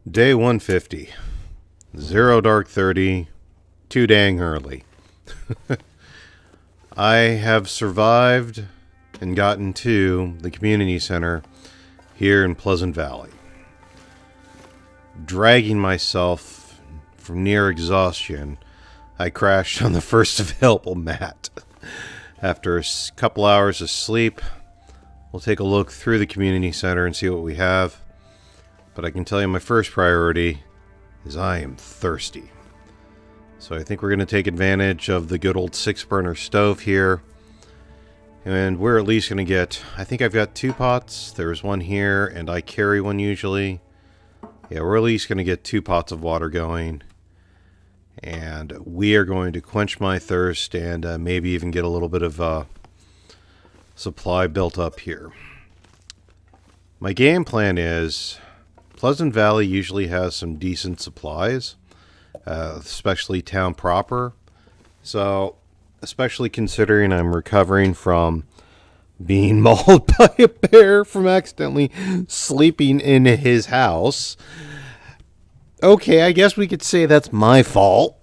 Day 150. 0 dark 30. Too dang early. I have survived and gotten to the community center here in Pleasant Valley. Dragging myself from near exhaustion, I crashed on the first available mat. After a couple hours of sleep, we'll take a look through the community center and see what we have. But I can tell you my first priority is I am thirsty. So I think we're going to take advantage of the good old 6-burner stove here. And we're at least going to get, I think I've got 2 pots. There's one here, and I carry one usually. Yeah, we're at least going to get 2 pots of water going. And we are going to quench my thirst and maybe even get a little bit of supply built up here. My game plan is Pleasant Valley usually has some decent supplies, especially town proper. So, especially considering I'm recovering from being mauled by a bear from accidentally sleeping in his house. Okay, I guess we could say that's my fault.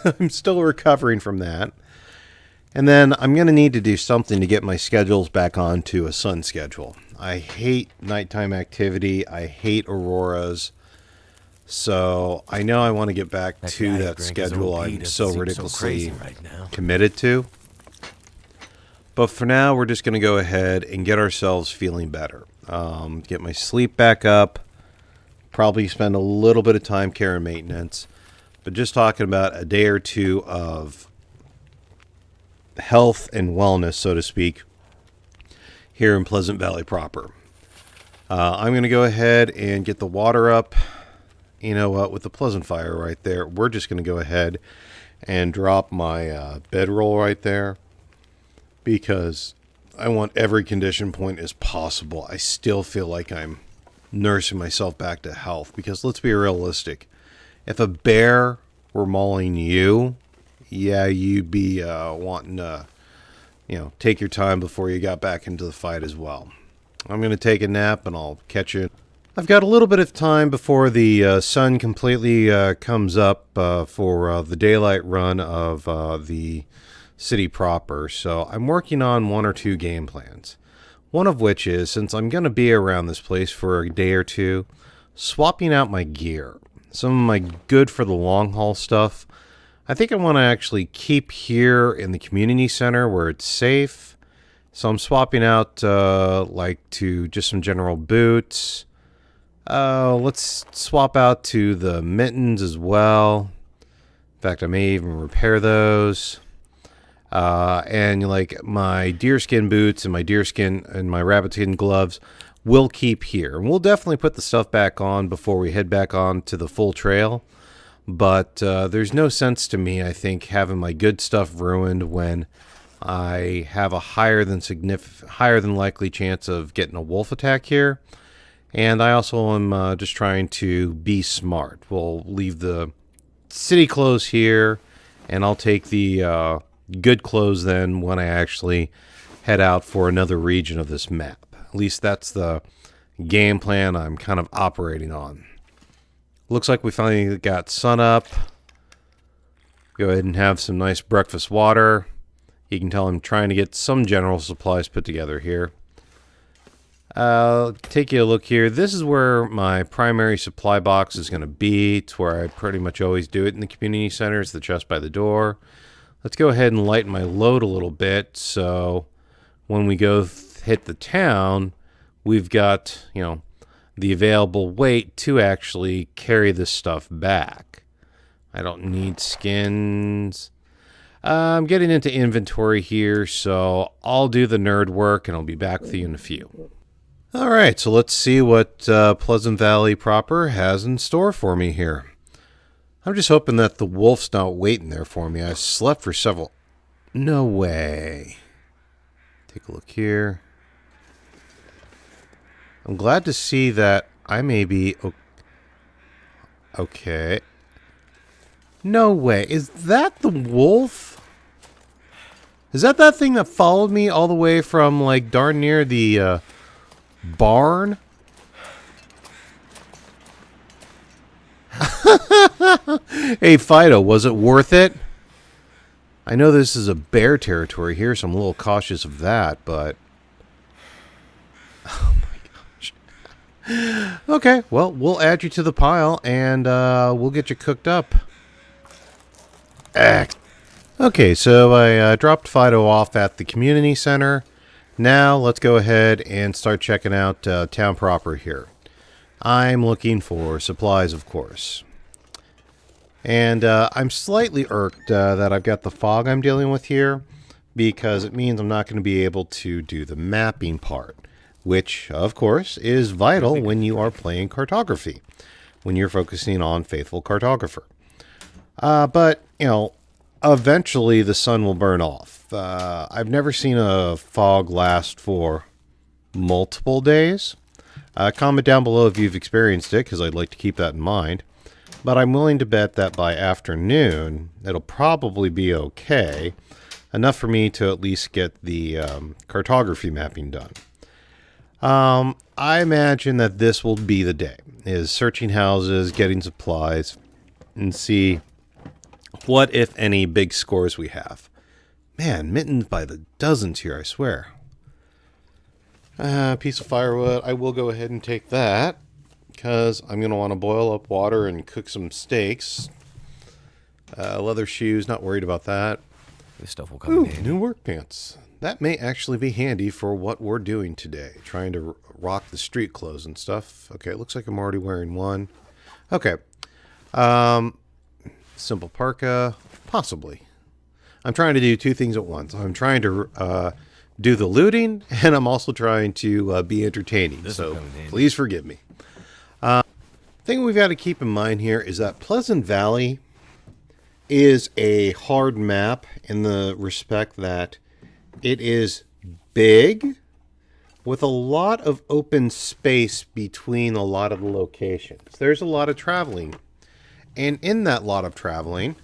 I'm still recovering from that. And then I'm going to need to do something to get my schedules back onto a sun schedule. I hate nighttime activity. I hate auroras. So I know I want to get back to that schedule I'm so ridiculously committed to. But for now, we're just going to go ahead and get ourselves feeling better. Get my sleep back up. Probably spend a little bit of time care and maintenance. But just talking about a day or 2 of health and wellness, so to speak, here in Pleasant Valley proper. I'm going to go ahead and get the water up. You know what? With the Pleasant Fire right there, we're just going to go ahead and drop my bedroll right there because I want every condition point as possible. I still feel like I'm nursing myself back to health because let's be realistic. If a bear were mauling you, yeah, you'd be wanting to, take your time before you got back into the fight as well. I'm going to take a nap and I'll catch you. I've got a little bit of time before the sun completely comes up for the daylight run of the city proper. So I'm working on 1 or 2 game plans. One of which is, since I'm going to be around this place for a day or 2, swapping out my gear. Some of my good for the long haul stuff I think I want to actually keep here in the community center where it's safe. So I'm swapping out to just some general boots. Let's swap out to the mittens as well. In fact, I may even repair those. And like my deerskin boots and my deerskin and my rabbit skin gloves we'll keep here. And we'll definitely put the stuff back on before we head back on to the full trail. But there's no sense to me, I think, having my good stuff ruined when I have a higher than likely chance of getting a wolf attack here. And I also am just trying to be smart. We'll leave the city clothes here, and I'll take the good clothes then when I actually head out for another region of this map. At least that's the game plan I'm kind of operating on. Looks like we finally got sun up. Go ahead and have some nice breakfast water. You can tell I'm trying to get some general supplies put together here. I'll take you a look here. This is where my primary supply box is going to be. It's where I pretty much always do it in the community center. It's the chest by the door. Let's go ahead and lighten my load a little bit so when we go hit the town, we've got, the available weight to actually carry this stuff back. I don't need skins. I'm getting into inventory here, so I'll do the nerd work and I'll be back with you in a few. All right, so let's see what Pleasant Valley proper has in store for me here. I'm just hoping that the wolf's not waiting there for me. I slept for several... No way. Take a look here. I'm glad to see that I may be... Okay. No way. Is that the wolf? Is that thing that followed me all the way from, like, darn near the barn? Hey, Fido, was it worth it? I know this is a bear territory here, so I'm a little cautious of that, but... Oh, my gosh. Okay, well, we'll add you to the pile, and we'll get you cooked up. Okay, so I dropped Fido off at the community center. Now, let's go ahead and start checking out town proper here. I'm looking for supplies, of course. And I'm slightly irked that I've got the fog I'm dealing with here, because it means I'm not going to be able to do the mapping part, which, of course, is vital when you are playing cartography, when you're focusing on Faithful Cartographer. But, you know, eventually the sun will burn off. I've never seen a fog last for multiple days. Comment down below if you've experienced it, because I'd like to keep that in mind. But I'm willing to bet that by afternoon, it'll probably be okay. Enough for me to at least get the cartography mapping done. I imagine that this will be the day, is searching houses, getting supplies, and see what, if any, big scores we have. Man, mittens by the dozens here, I swear. Piece of firewood. I will go ahead and take that, because I'm going to want to boil up water and cook some steaks. Leather shoes, not worried about that. This stuff will come in handy. New work pants. That may actually be handy for what we're doing today. Trying to rock the street clothes and stuff. Okay, it looks like I'm already wearing one. Okay. Simple parka. Possibly. I'm trying to do two things at once. I'm trying to do the looting, and I'm also trying to be entertaining. So please forgive me. Thing we've got to keep in mind here is that Pleasant Valley is a hard map in the respect that it is big with a lot of open space between a lot of the locations. There's a lot of traveling. And in that lot of traveling,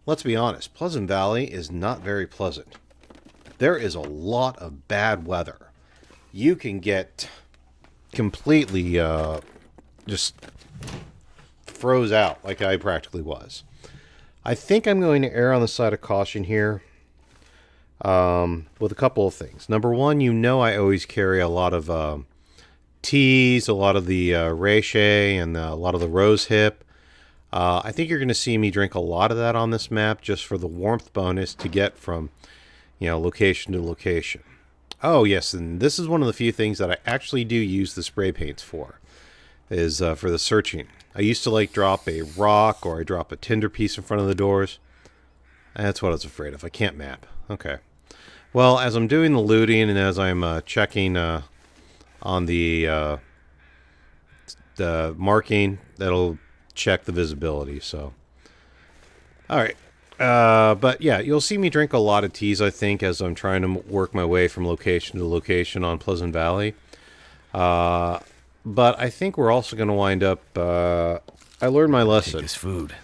let's be honest, Pleasant Valley is not very pleasant. There is a lot of bad weather. You can get completely just froze out like I practically was. I think I'm going to err on the side of caution here with a couple of things. Number one, you know I always carry a lot of teas, a lot of the reishi, and a lot of the rose hip. I think you're going to see me drink a lot of that on this map just for the warmth bonus to get from, you know, location to location. Oh, yes, and this is one of the few things that I actually do use the spray paints for, is for the searching. I used to like drop a rock or I drop a tinder piece in front of the doors. That's what I was afraid of. I can't map. Okay. Well, as I'm doing the looting and as I'm checking on the marking, that'll check the visibility. So, all right. But yeah, you'll see me drink a lot of teas, I think, as I'm trying to work my way from location to location on Pleasant Valley. But I think we're also going to wind up... I learned my lesson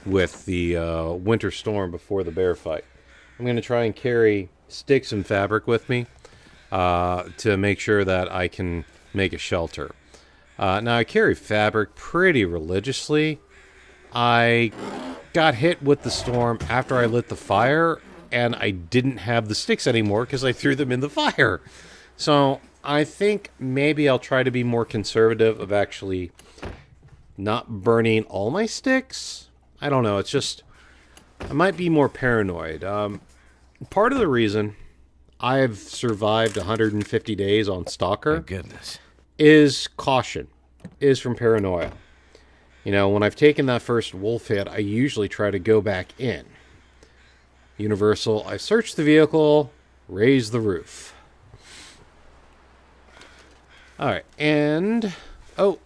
with the winter storm before the bear fight. I'm going to try and carry sticks and fabric with me to make sure that I can make a shelter. Now, I carry fabric pretty religiously. I got hit with the storm after I lit the fire, and I didn't have the sticks anymore because I threw them in the fire. So I think maybe I'll try to be more conservative of actually not burning all my sticks. I don't know. It's just, I might be more paranoid. Part of the reason I've survived 150 days on Stalker is caution, is from paranoia. You know, when I've taken that first wolf hit, I usually try to go back in. Universal, I search the vehicle, raise the roof. Alright, and... Oh,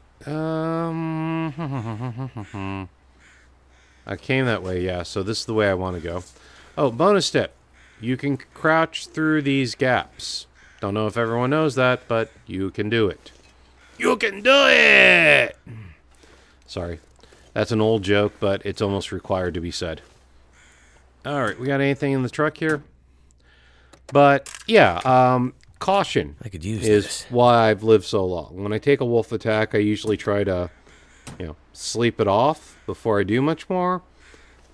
I came that way, yeah, so this is the way I want to go. Oh, bonus tip. You can crouch through these gaps. Don't know if everyone knows that, but you can do it. You can do it! Sorry. That's an old joke, but it's almost required to be said. Alright, we got anything in the truck here? But, yeah, caution I could use is this. why I've lived so long. When I take a wolf attack, I usually try to sleep it off before I do much more.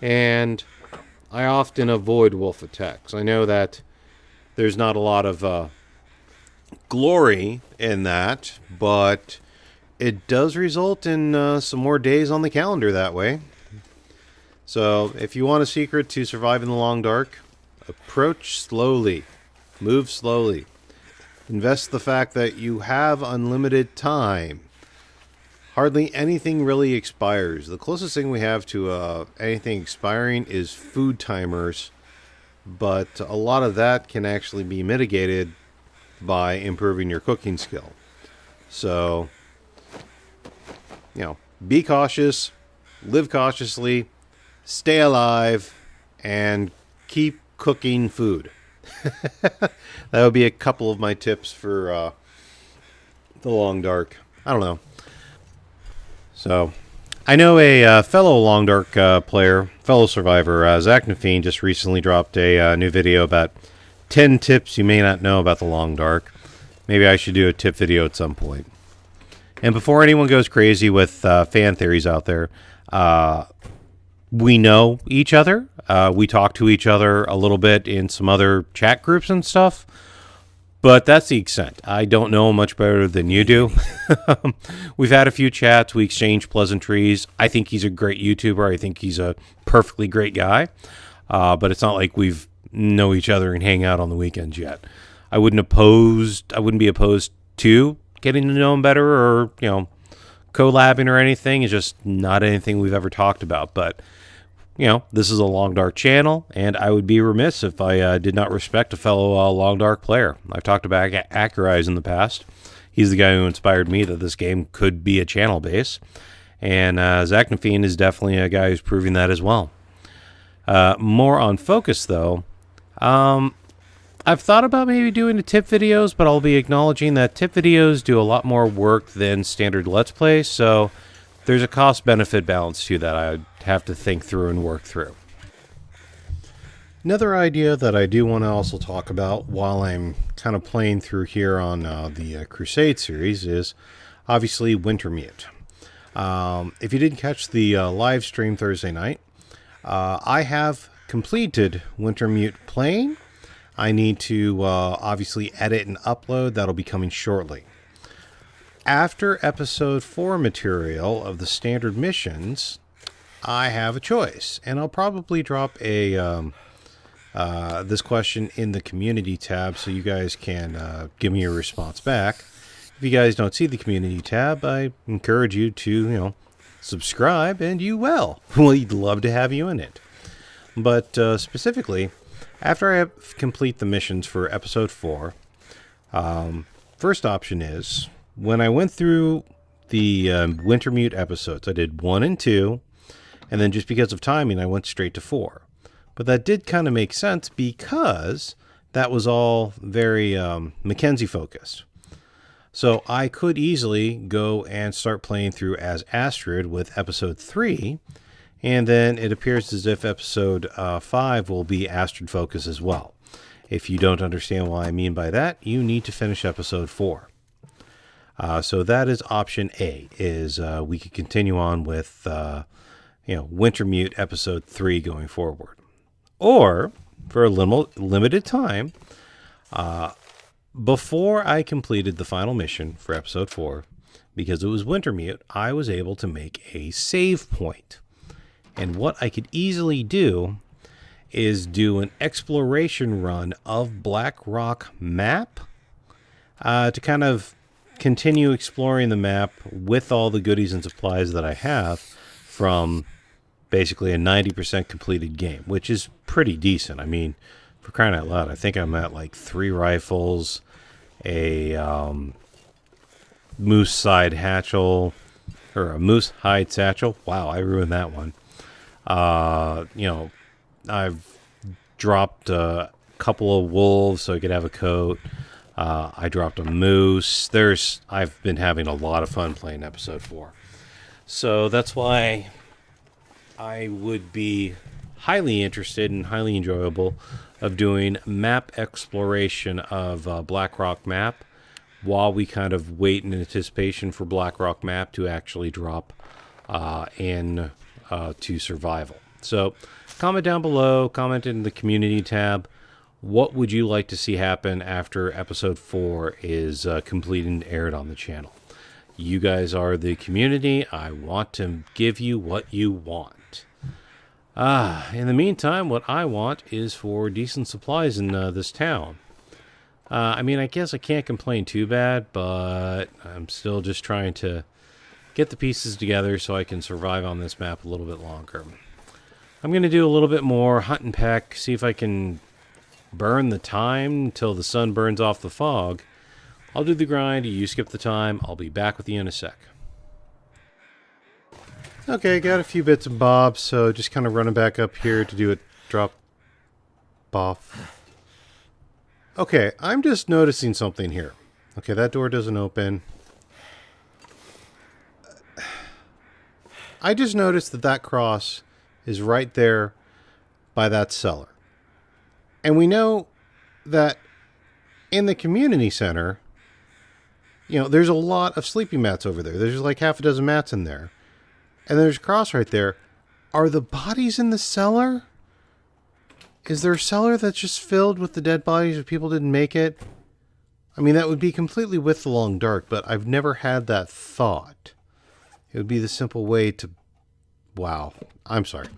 And I often avoid wolf attacks. I know that there's not a lot of glory in that, but it does result in some more days on the calendar that way. So if you want a secret to survive in the long dark, approach slowly, move slowly, invest the fact that you have unlimited time. Hardly anything really expires. The closest thing we have to anything expiring is food timers, but a lot of that can actually be mitigated by improving your cooking skill. So, be cautious, live cautiously, stay alive, and keep cooking food. That would be a couple of my tips for the long dark. I don't know. So, I know a fellow Long Dark player, fellow survivor, Zachnafine, just recently dropped a new video about 10 tips you may not know about the Long Dark. Maybe I should do a tip video at some point. And before anyone goes crazy with fan theories out there, we know each other. We talk to each other a little bit in some other chat groups and stuff. But that's the extent. I don't know much better than you do. We've had a few chats. We exchange pleasantries. I think he's a great YouTuber. I think he's a perfectly great guy. But it's not like we've know each other and hang out on the weekends yet. I wouldn't be opposed to getting to know him better or, collabing or anything. It's just not anything we've ever talked about. But this is a Long Dark channel, and I would be remiss if I did not respect a fellow Long Dark player. I've talked about Accurize in the past. He's the guy who inspired me that this game could be a channel base. And Zachnafine is definitely a guy who's proving that as well. More on focus, though. I've thought about maybe doing the tip videos, but I'll be acknowledging that tip videos do a lot more work than standard Let's Play, so there's a cost-benefit balance to that I'd have to think through and work through. Another idea that I do want to also talk about while I'm kind of playing through here on the Crusade series is obviously Wintermute. If you didn't catch the live stream Thursday night, I have completed Wintermute playing. I need to obviously edit and upload. That'll be coming shortly. After episode 4 material of the standard missions, I have a choice, and I'll probably drop a this question in the community tab so you guys can give me a response back. If you guys don't see the community tab, I encourage you to subscribe, and you will. We'd love to have you in it. But specifically, after I complete the missions for episode 4, first option is, when I went through the Wintermute episodes, I did 1 and 2, and then just because of timing, I went straight to 4. But that did kind of make sense because that was all very Mackenzie focused. So I could easily go and start playing through as Astrid with episode 3, and then it appears as if episode 5 will be Astrid focus as well. If you don't understand what I mean by that, you need to finish episode 4. So that is option A, is we could continue on with Wintermute episode 3 going forward. Or, for a limited time, before I completed the final mission for episode 4, because it was Wintermute, I was able to make a save point. And what I could easily do is do an exploration run of Blackrock Map to kind of continue exploring the map with all the goodies and supplies that I have from basically a 90% completed game, which is pretty decent. I mean, for crying out loud, I think I'm at like 3 rifles, a moose side hatchel, or a moose hide satchel. Wow, I ruined that one. I've dropped a couple of wolves so I could have a coat. I dropped a moose. I've been having a lot of fun playing episode 4. So that's why I would be highly interested and highly enjoyable of doing map exploration of Blackrock Map while we kind of wait in anticipation for Blackrock Map to actually drop in to survival. So comment down below, comment in the community tab. What would you like to see happen after episode 4 is complete and aired on the channel? You guys are the community. I want to give you what you want. In the meantime, what I want is for decent supplies in this town. I mean, I guess I can't complain too bad, but I'm still just trying to get the pieces together so I can survive on this map a little bit longer. I'm going to do a little bit more hunt and peck, see if I can burn the time until the sun burns off the fog. I'll do the grind, you skip the time. I'll be back with you in a sec. Okay, got a few bits and bobs, so just kind of running back up here to do a drop off. Okay, I'm just noticing something here. Okay, that door doesn't open. I just noticed that that cross is right there by that cellar. And we know that in the community center, you know, there's a lot of sleeping mats over there. There's like half a dozen mats in there. And there's a cross right there. Are the bodies in the cellar? Is there a cellar that's just filled with the dead bodies of people who didn't make it? I mean, that would be completely with the long dark, but I've never had that thought. It would be the simple way to... Wow. I'm sorry.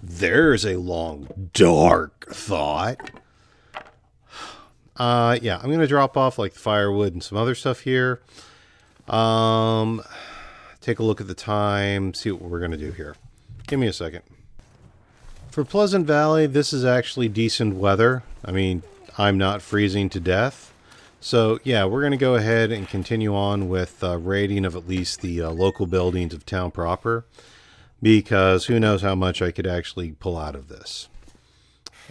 There's a long dark thought. Yeah, I'm going to drop off like the firewood and some other stuff here. Take a look at the time, see what we're going to do here. Give me a second. For Pleasant Valley, this is actually decent weather. I mean, I'm not freezing to death. So, yeah, we're going to go ahead and continue on with raiding of at least the local buildings of town proper. Because who knows how much I could actually pull out of this.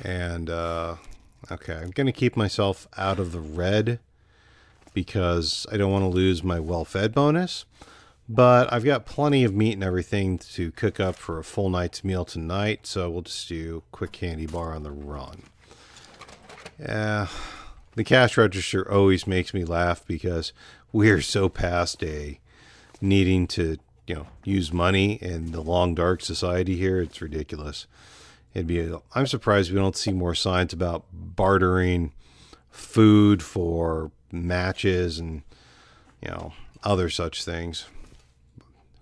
And, okay, I'm going to keep myself out of the red. Because I don't want to lose my well-fed bonus. But I've got plenty of meat and everything to cook up for a full night's meal tonight. So we'll just do a quick candy bar on the run. Yeah, the cash register always makes me laugh because we're so past a needing to, you know, use money in the long dark society here. It's ridiculous. I'm surprised we don't see more signs about bartering food for matches and, you know, other such things.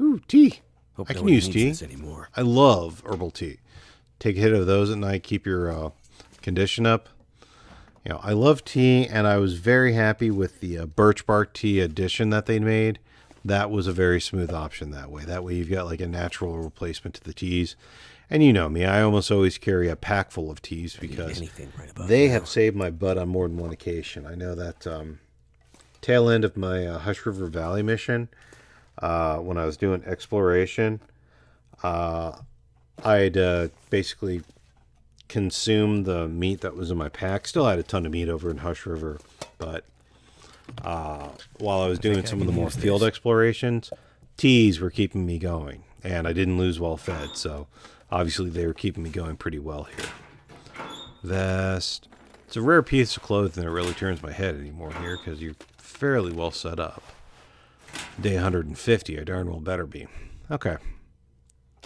Ooh, tea. Hope I no can one use needs tea. this anymore. I love herbal tea. Take a hit of those at night, keep your condition up. You know, I love tea, and I was very happy with the birch bark tea addition that they made. That was a very smooth option that way. That way you've got like a natural replacement to the teas. And you know me, I almost always carry a pack full of teas because they have saved my butt on more than one occasion. I know that tail end of my Hush River Valley mission, when I was doing exploration, I'd basically consumed the meat that was in my pack. Still had a ton of meat over in Hush River, but while I was doing some of the more field explorations, teas were keeping me going, and I didn't lose well fed, so obviously they were keeping me going pretty well here. Vest. It's a rare piece of clothing that really turns my head anymore here because you're fairly well set up. Day 150, I darn well better be. Okay.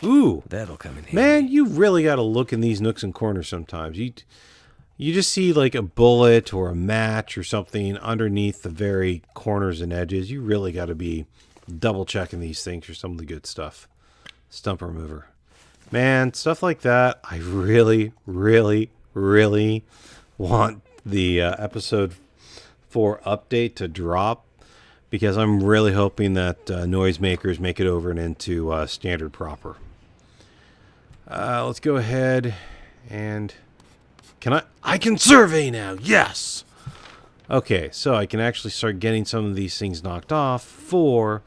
Ooh. That'll come in handy. Man, you really got to look in these nooks and corners sometimes. You just see like a bullet or a match or something underneath the very corners and edges. You really got to be double checking these things for some of the good stuff. Stump remover. Man, stuff like that, I really, really, really want the episode 4 update to drop. Because I'm really hoping that noisemakers make it over and into standard proper. Let's go ahead and... I can survey now! Yes! Okay, so I can actually start getting some of these things knocked off for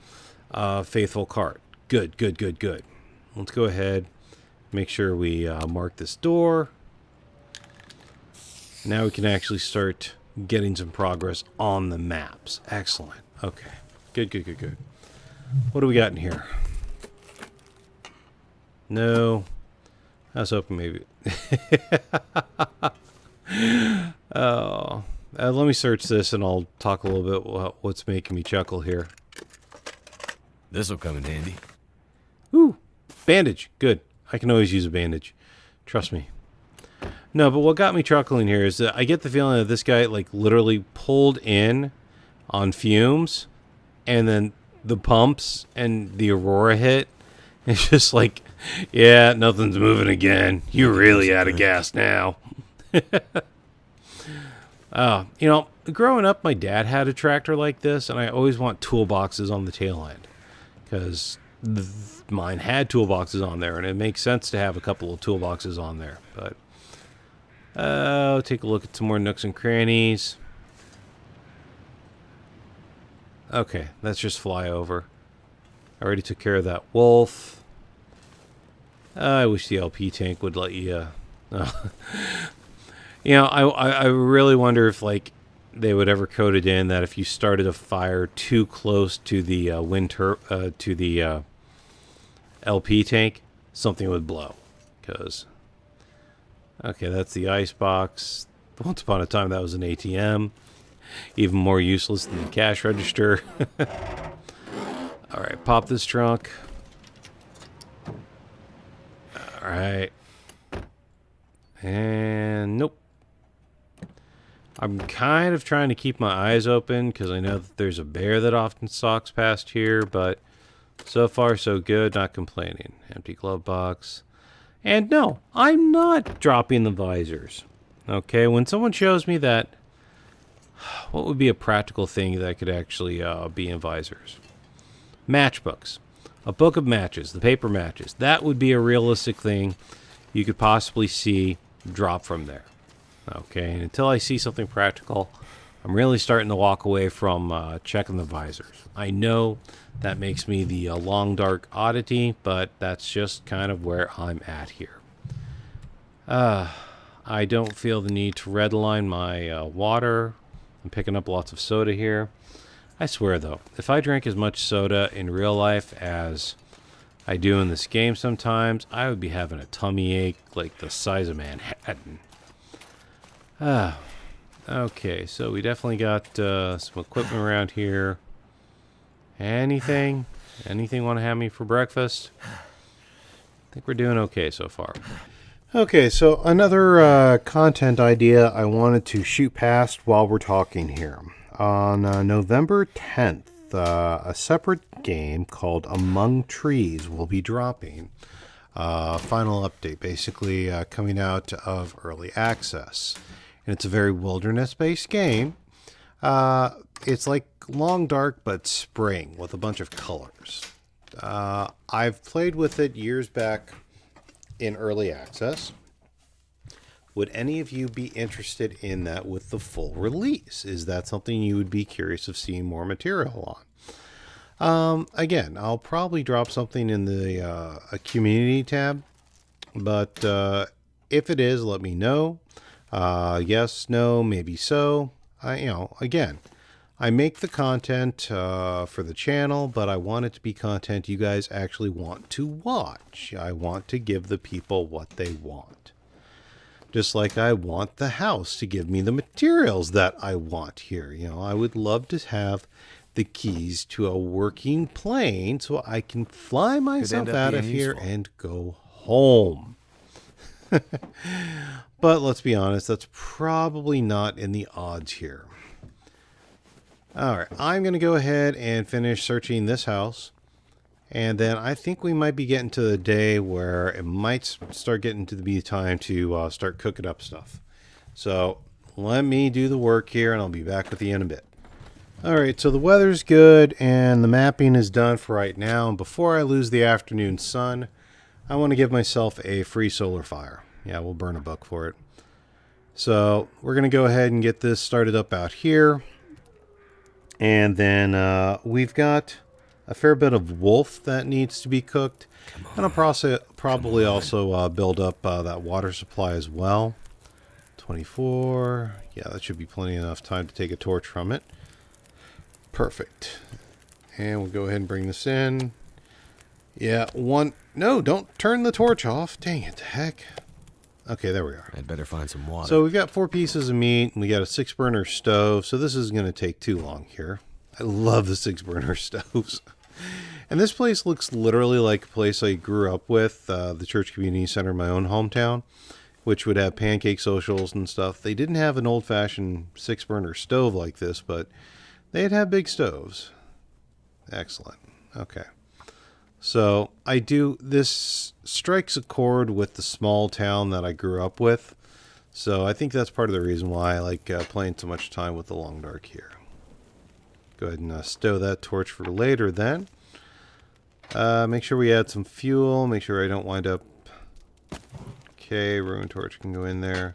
Faithful Cart. Good, good, good, good. Let's go ahead. Make sure we mark this door. Now we can actually start getting some progress on the maps. Excellent. Okay. Good, good, good, good. What do we got in here? No. I was hoping maybe... Oh. Let me search this and I'll talk a little bit about what's making me chuckle here. This'll come in handy. bandage. Good. I can always use a bandage. Trust me. No, but what got me chuckling here is that I get the feeling that this guy, like, literally pulled in on fumes, and then the pumps and the Aurora hit. It's just like, yeah, nothing's moving again. You're really out of gas now. You know, growing up, my dad had a tractor like this, and I always want toolboxes on the tail end, because mine had toolboxes on there, and it makes sense to have a couple of toolboxes on there. But take a look at some more nooks and crannies. Okay, let's just fly over. I already took care of that wolf. I wish the LP tank would let you... You know, I really wonder if, like, they would ever code it in that if you started a fire too close to the LP tank, something would blow. Because, okay, that's the ice box. Once upon a time, that was an ATM. Even more useless than the cash register. All right, pop this trunk. All right. And nope. I'm kind of trying to keep my eyes open because I know that there's a bear that often stalks past here, but so far so good, not complaining. Empty glove box. And no, I'm not dropping the visors. Okay, when someone shows me that, what would be a practical thing that could actually be in visors? Matchbooks. A book of matches, the paper matches. That would be a realistic thing you could possibly see drop from there. Okay, and until I see something practical, I'm really starting to walk away from checking the visors. I know that makes me the long dark oddity, but that's just kind of where I'm at here. I don't feel the need to redline my water. I'm picking up lots of soda here. I swear, though, if I drank as much soda in real life as I do in this game sometimes, I would be having a tummy ache like the size of Manhattan. Okay, so we definitely got some equipment around here. Anything? Anything want to have me for breakfast? I think we're doing okay so far. Okay, so another content idea I wanted to shoot past while we're talking here. On November 10th, a separate game called Among Trees will be dropping. Final update, basically coming out of early access. And it's a very wilderness-based game. It's like Long Dark, but spring with a bunch of colors. I've played with it years back in early access. Would any of you be interested in that with the full release? Is that something you would be curious of seeing more material on? Again, I'll probably drop something in the a community tab, but if it is, let me know. Yes, no, maybe so. Again, I make the content for the channel, but I want it to be content you guys actually want to watch. I want to give the people what they want. Just like I want the house to give me the materials that I want here. I would love to have the keys to a working plane so I can fly myself out of here and go home. But let's be honest, that's probably not in the odds here. All right, I'm going to go ahead and finish searching this house. And then I think we might be getting to the day where it might start getting to be time to start cooking up stuff. So let me do the work here, and I'll be back with you in a bit. All right, so the weather's good, and the mapping is done for right now. And before I lose the afternoon sun, I want to give myself a free solar fire. Yeah, we'll burn a buck for it. So we're going to go ahead and get this started up out here. And then we've got a fair bit of wolf that needs to be cooked. And I'll probably also build up that water supply as well. 24. Yeah, that should be plenty enough time to take a torch from it. Perfect. And we'll go ahead and bring this in. Yeah, one. No, don't turn the torch off. Dang it, heck. Okay, there we are. I'd better find some water. So we've got 4 pieces of meat, and we got a 6-burner stove, so this is going to take too long here. I love the 6-burner stoves. And this place looks literally like a place I grew up with, the church community center in my own hometown, which would have pancake socials and stuff. They didn't have an old-fashioned 6-burner stove like this, but they'd have big stoves. Excellent. Okay. So this strikes a chord with the small town that I grew up with. So I think that's part of the reason why I like playing so much time with the Long Dark here. Go ahead and stow that torch for later then. Make sure we add some fuel. Make sure I don't wind up... Okay, ruined torch can go in there.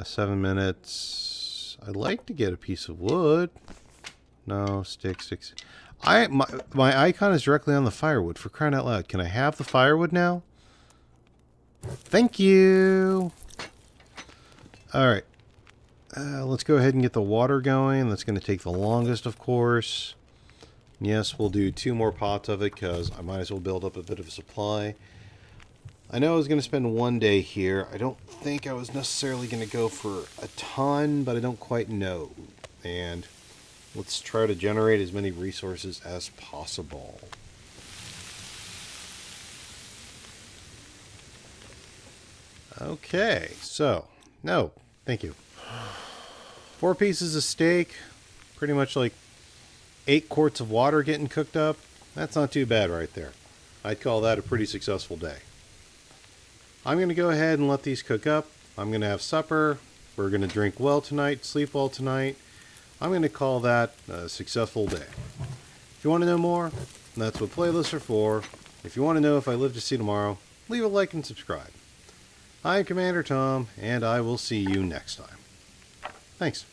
7 minutes. I'd like to get a piece of wood. No, sticks. My icon is directly on the firewood, for crying out loud. Can I have the firewood now? Thank you! Alright. Let's go ahead and get the water going. That's going to take the longest, of course. Yes, we'll do 2 more pots of it, because I might as well build up a bit of a supply. I know I was going to spend 1 day here. I don't think I was necessarily going to go for a ton, but I don't quite know. And let's try to generate as many resources as possible. Okay, so, no, thank you. 4 pieces of steak, pretty much like 8 quarts of water getting cooked up. That's not too bad right there. I'd call that a pretty successful day. I'm going to go ahead and let these cook up. I'm going to have supper. We're going to drink well tonight, sleep well tonight. I'm going to call that a successful day. If you want to know more, that's what playlists are for. If you want to know if I live to see tomorrow, leave a like and subscribe. I'm Commander Tom, and I will see you next time. Thanks.